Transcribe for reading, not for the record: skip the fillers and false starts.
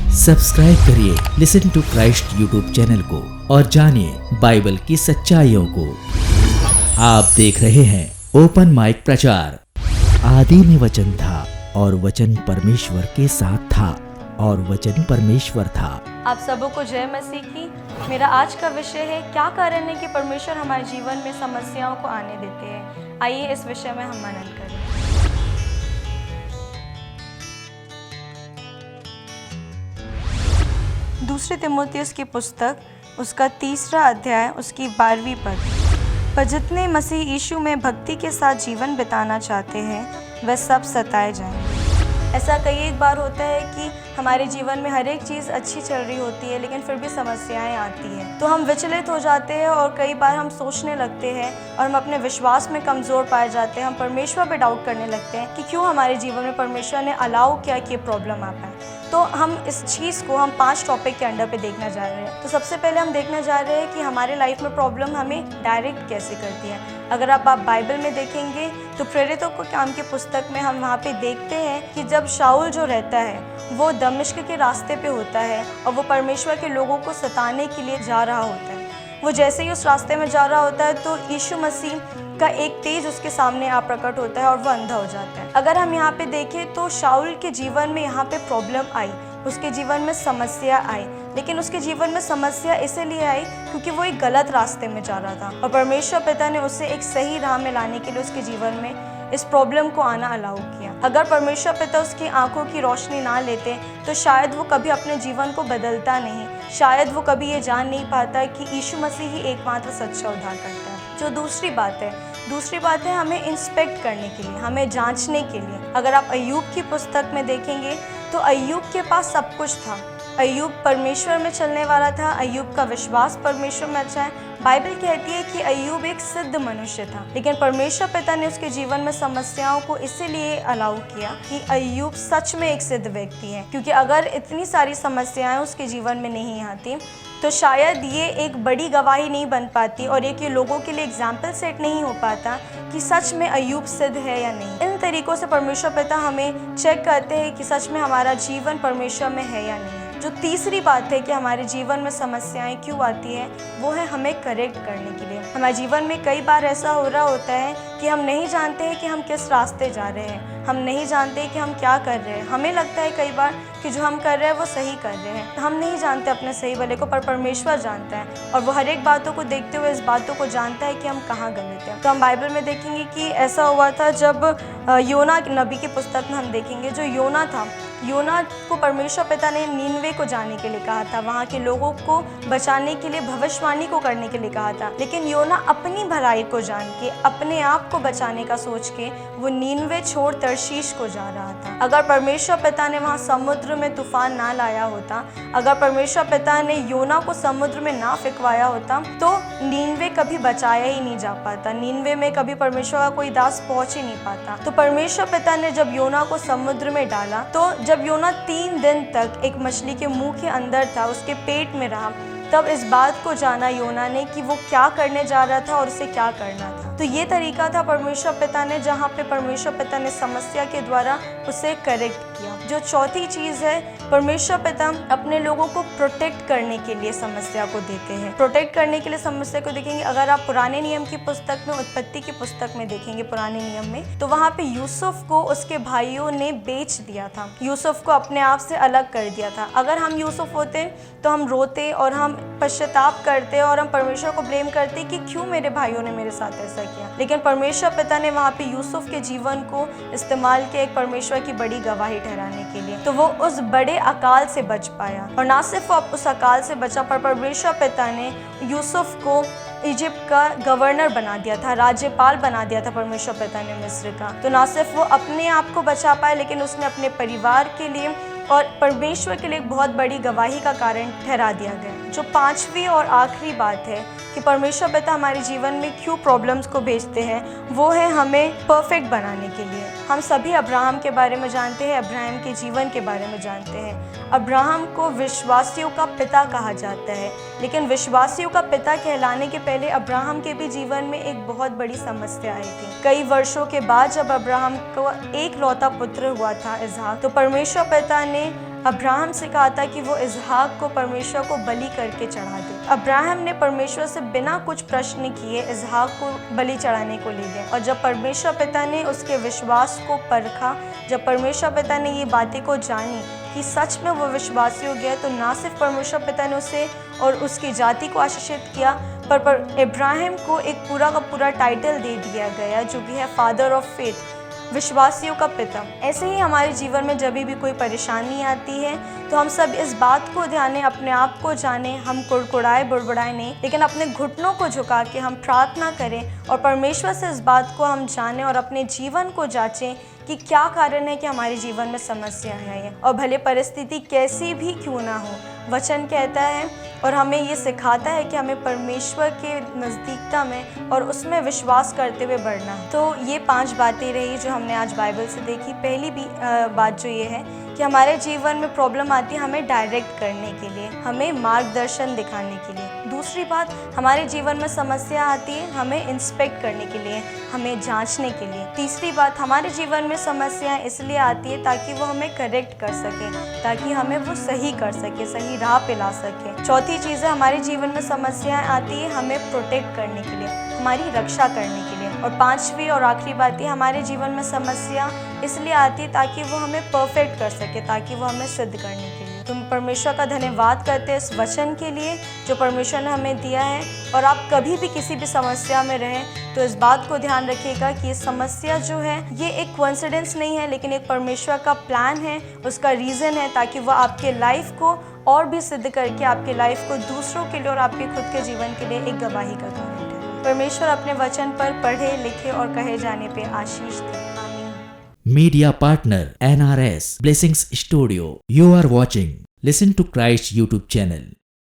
Subscribe करिए listen to Christ YouTube channel को और जानिए बाइबल की सच्चाइयों को। आप देख रहे हैं ओपन माइक प्रचार। आदि में वचन था और वचन परमेश्वर के साथ था और वचन परमेश्वर था। आप सबों को जय मसीह की। मेरा आज का विषय है, क्या कारण है कि परमेश्वर हमारे जीवन में समस्याओं को आने देते हैं। आइए इस विषय में हम मनन करें। दूसरे तीमुथियुस की पुस्तक उसका 3 अध्याय उसकी 12वीं पद। पर जितने मसीह यीशु में भक्ति के साथ जीवन बिताना चाहते हैं वह सब सताए जाएंगे। ऐसा कई एक बार होता है कि हमारे जीवन में हर एक चीज़ अच्छी चल रही होती है, लेकिन फिर भी समस्याएं आती हैं, तो हम विचलित हो जाते हैं और कई बार हम सोचने लगते हैं और हम अपने विश्वास में कमज़ोर पाए जाते हैं। हम परमेश्वर पे डाउट करने लगते हैं कि क्यों हमारे जीवन में परमेश्वर ने अलाउ किया कि ये प्रॉब्लम आ पाए। तो हम इस चीज़ को 5 टॉपिक के अंडर पे देखना जा रहे हैं। तो सबसे पहले हम देखना जा रहे हैं कि हमारे लाइफ में प्रॉब्लम हमें डायरेक्ट कैसे करती है। अगर आप बाइबल में देखेंगे तो प्रेरितों के काम की पुस्तक में हम वहाँ पे देखते हैं कि जब शाऊल जो रहता है वो दमिश्क के रास्ते पे होता है और वो परमेश्वर के लोगों को सताने के लिए जा रहा होता है। वो जैसे ही उस रास्ते में जा रहा होता है तो यीशु मसीह का एक तेज उसके सामने आ प्रकट होता है और वह अंधा हो जाता है। अगर हम यहाँ पे देखें तो शाऊल के जीवन में यहाँ पे प्रॉब्लम आई, उसके जीवन में समस्या आई, लेकिन उसके जीवन में समस्या इसलिए आई क्योंकि वो एक गलत रास्ते में जा रहा था और परमेश्वर पिता ने उसे एक सही राह में लाने के लिए उसके जीवन में इस प्रॉब्लम को आना अलाउ किया। अगर परमेश्वर पिता उसकी आंखों की रोशनी ना लेते तो शायद वो कभी अपने जीवन को बदलता नहीं, शायद वो कभी ये जान नहीं पाता कि यीशु मसीह ही एकमात्र सच्चा उद्धार करता है। जो दूसरी बात है हमें इंस्पेक्ट करने के लिए, हमें जांचने के लिए। अगर आप अय्यूब की पुस्तक में देखेंगे तो अय्यूब के पास सब कुछ था। अय्यूब परमेश्वर में चलने वाला था, अय्यूब का विश्वास परमेश्वर में अच्छा है। बाइबल कहती है कि अय्यूब एक सिद्ध मनुष्य था, लेकिन परमेश्वर पिता ने उसके जीवन में समस्याओं को इसीलिए अलाउ किया कि अय्यूब सच में एक सिद्ध व्यक्ति है। क्योंकि अगर इतनी सारी समस्याएं उसके जीवन में नहीं आती तो शायद ये एक बड़ी गवाही नहीं बन पाती और ये लोगों के लिए एग्जाम्पल सेट नहीं हो पाता कि सच में अय्यूब सिद्ध है या नहीं। इन तरीकों से परमेश्वर पिता हमें चेक करते हैं कि सच में हमारा जीवन परमेश्वर में है या नहीं। जो तीसरी बात है कि हमारे जीवन में समस्याएं क्यों आती है, वो है हमें करेक्ट करने के लिए। हमारे जीवन में कई बार ऐसा हो रहा होता है कि हम नहीं जानते हैं कि हम किस रास्ते जा रहे हैं, हम नहीं जानते कि हम क्या कर रहे हैं। हमें लगता है कई बार कि जो हम कर रहे हैं वो सही कर रहे हैं, हम नहीं जानते अपने सही भले को, पर परमेश्वर जानता है और वो हर एक बातों को देखते हुए इस बातों को जानता है कि हम कहाँ गलत हैं। तो हम बाइबल में देखेंगे कि ऐसा हुआ था जब योना नबी की पुस्तक में हम देखेंगे, जो योना था, योना को परमेश्वर पिता ने नीनवे को जाने के लिए कहा था, वहाँ के लोगों को बचाने के लिए भविष्यवाणी को करने के लिए कहा था। लेकिन योना अपनी भलाई को जान के, अपने आप को बचाने का सोच के वो नीनवे छोड़ तर्शीश को जा रहा था। अगर परमेश्वर पिता ने वहाँ समुद्र में तूफान ना लाया होता, अगर परमेश्वर पिता ने योना को समुद्र में ना फेंकवाया होता तो नीनवे कभी बचाया ही नहीं जा पाता, नीनवे में कभी परमेश्वर का कोई दास पहुंच ही नहीं पाता। तो परमेश्वर पिता ने जब योना को समुद्र में डाला, तो जब योना 3 दिन तक एक मछली के मुंह के अंदर था, उसके पेट में रहा, तब इस बात को जाना योना ने कि वो क्या करने जा रहा था और उसे क्या करना था। तो ये तरीका था परमेश्वर पिता ने, जहाँ पे परमेश्वर पिता ने समस्या के द्वारा उसे करेक्ट किया। जो चौथी चीज़ है, परमेश्वर पिता अपने लोगों को प्रोटेक्ट करने के लिए समस्या को देते हैं। प्रोटेक्ट करने के लिए समस्या को देखेंगे, अगर आप पुराने नियम की पुस्तक में, उत्पत्ति की पुस्तक में देखेंगे, पुराने नियम में, तो वहाँ पे यूसुफ को उसके भाइयों ने बेच दिया था, यूसुफ को अपने आप से अलग कर दिया था। अगर हम यूसुफ होते तो हम रोते और हम पश्चाताप करते और हम परमेश्वर को ब्लेम करते कि क्यों मेरे भाइयों ने मेरे साथ ऐसा किया। लेकिन परमेश्वर पिता ने वहाँ पे यूसुफ के जीवन को इस्तेमाल किया एक परमेश्वर की बड़ी गवाही ठहराने के लिए, तो वो उस बड़े अकाल से बच पाया। और ना सिर्फ वो उस अकाल से बचा, पर परमेश्वर पिता ने यूसुफ को इजिप्ट का गवर्नर बना दिया था, राज्यपाल बना दिया था परमेश्वर पिता ने मिस्र का। तो ना सिर्फ वो अपने आप को बचा पाए, लेकिन उसने अपने परिवार के लिए और परमेश्वर के लिए एक बहुत बड़ी गवाही का कारण ठहरा दिया गया। जो 5वीं और आखिरी बात है कि परमेश्वर पिता हमारे जीवन में क्यों प्रॉब्लम्स को भेजते हैं, वो है हमें परफेक्ट बनाने के लिए। हम सभी अब्राहम के बारे में जानते हैं, अब्राहम के जीवन के बारे में जानते हैं। अब्राहम को विश्वासियों का पिता कहा जाता है, लेकिन विश्वासियों का पिता कहलाने के पहले अब्राहम के भी जीवन में एक बहुत बड़ी समस्या आई थी। कई वर्षों के बाद जब अब्राहम को एक लौता पुत्र हुआ था इसहाक, तो परमेश्वर पिता ने अब्राहम से कहा था कि वो इसहाक को परमेश्वर को बलि करके चढ़ा दे। अब्राहम ने परमेश्वर से बिना कुछ प्रश्न किए इसहाक को बलि चढ़ाने को ले गए। और जब परमेश्वर पिता ने उसके विश्वास को परखा, जब परमेश्वर पिता ने ये बातें को जानी कि सच में वो विश्वासी हो गया, तो ना सिर्फ परमेश्वर पिता ने उसे और उसकी जाति को आशीषित किया, पर इब्राहिम को एक पूरा का पूरा टाइटल दे दिया गया, जो कि है फादर ऑफ फेथ, विश्वासियों का पिता। ऐसे ही हमारे जीवन में जब भी कोई परेशानी आती है तो हम सब इस बात को ध्यान, अपने आप को जाने, हम कुड़कुड़ाए बुड़बुड़ाए नहीं, लेकिन अपने घुटनों को झुका के हम प्रार्थना करें और परमेश्वर से इस बात को हम जानें और अपने जीवन को जांचें कि क्या कारण है कि हमारे जीवन में समस्या है। और भले परिस्थिति कैसी भी क्यों ना हो, वचन कहता है और हमें ये सिखाता है कि हमें परमेश्वर के नज़दीकता में और उसमें विश्वास करते हुए बढ़ना है। तो ये 5 बातें रही जो हमने आज बाइबल से देखी। पहली बात जो ये है कि हमारे जीवन में प्रॉब्लम आती है हमें डायरेक्ट करने के लिए, हमें मार्गदर्शन दिखाने के लिए। दूसरी बात, हमारे जीवन में समस्या आती है हमें इंस्पेक्ट करने के लिए, हमें जांचने के लिए। तीसरी बात, हमारे जीवन में समस्याएं इसलिए आती है ताकि वो हमें करेक्ट कर सके, ताकि हमें वो सही कर सके, सही राह पे ला सके। चौथी चीज़ है, हमारे जीवन में समस्याएं आती है हमें प्रोटेक्ट करने के लिए, हमारी रक्षा करने के लिए। और 5वीं और आखिरी बात है, हमारे जीवन में समस्या इसलिए आती है ताकि वो हमें परफेक्ट कर सके, ताकि वो हमें सिद्ध करने के लिए। तुम परमेश्वर का धन्यवाद करते हैं इस वचन के लिए जो परमेश्वर ने हमें दिया है। और आप कभी भी किसी भी समस्या में रहें तो इस बात को ध्यान रखिएगा कि ये समस्या जो है ये एक कोइंसिडेंस नहीं है, लेकिन एक परमेश्वर का प्लान है, उसका रीज़न है, ताकि वह आपके लाइफ को और भी सिद्ध करके आपके लाइफ को दूसरों के लिए और आपके खुद के जीवन के लिए एक गवाही का कारण है। परमेश्वर अपने वचन पर पढ़े, लिखे और कहे जाने पे आशीष दे। Media partner NRS Blessings Studio. You are watching Listen to Christ YouTube channel.